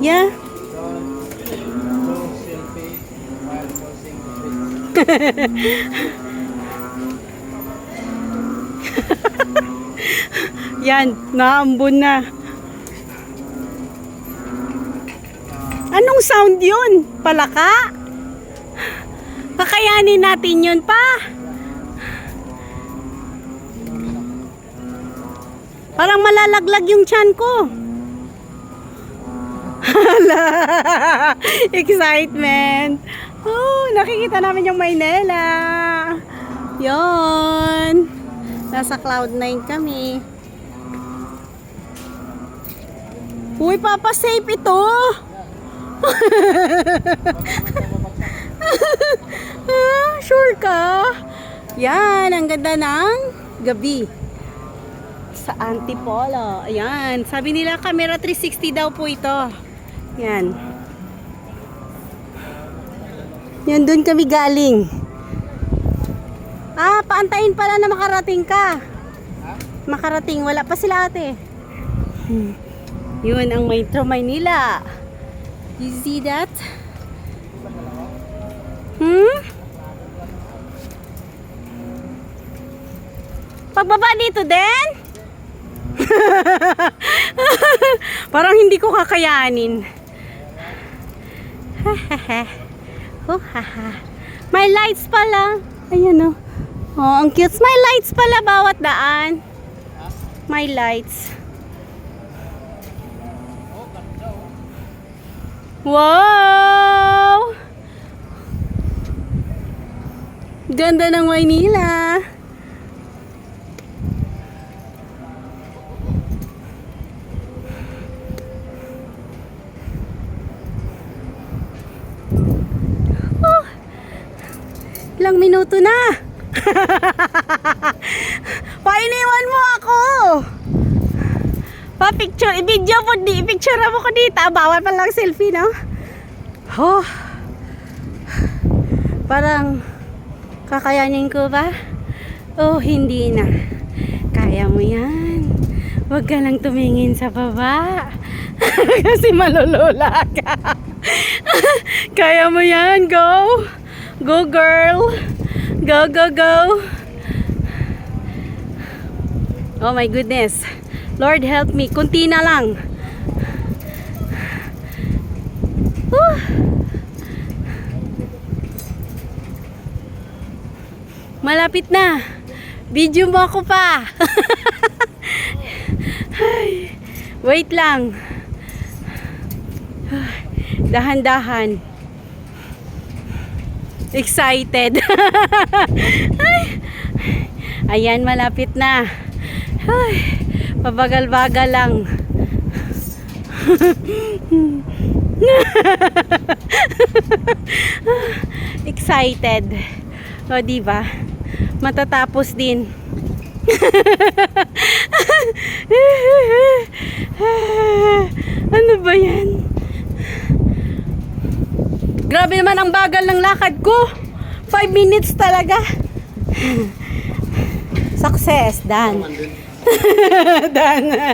Yeah. Yan, naambon na. Anong sound yun? Palaka? Kakayanin natin yun pa. Parang malalaglag yung tiyan ko. Hala! Excitement! Oh, nakikita namin yung Maynila. Yon. Nasa Cloud9 kami. Uy, Papa, safe ito. Sure ka? Yan, ang ganda ng gabi sa Antipolo. Ayan, sabi nila camera 360 daw po ito. Yan. Yan, dun kami galing. Ah, paantayin pala na makarating ka. Makarating, wala pa sila ate. Yun ang Metro Maynila. You see that? Pagbaba dito din? Parang hindi ko kakayanin. May lights pala. Ayan o. Oh, ang cute. May lights pala bawat daan. May lights. Wow! Ganda ng Maynila. Oh, ilang minuto na. Painiwan mo ako. Pa-picture, i-video po, i-picture mo ko dito. Bawal pa lang selfie, no? Oh. Parang kakayanin ko ba? Oh, hindi na. Kaya mo yan. Huwag ka lang tumingin sa baba. Kasi malulula ka. Kaya mo yan. Go. Go, girl. Go, go, go. Oh my goodness. Lord help me. Kunti na lang. Malapit na. Video mo ako pa. Wait lang. Dahan-dahan. Excited. Ayan, malapit na. Pabagal-bagal lang. Excited. O, diba? Matatapos din. Ano ba yan? Grabe naman ang bagal ng lakad ko. 5 minutes talaga. Success, done. Done.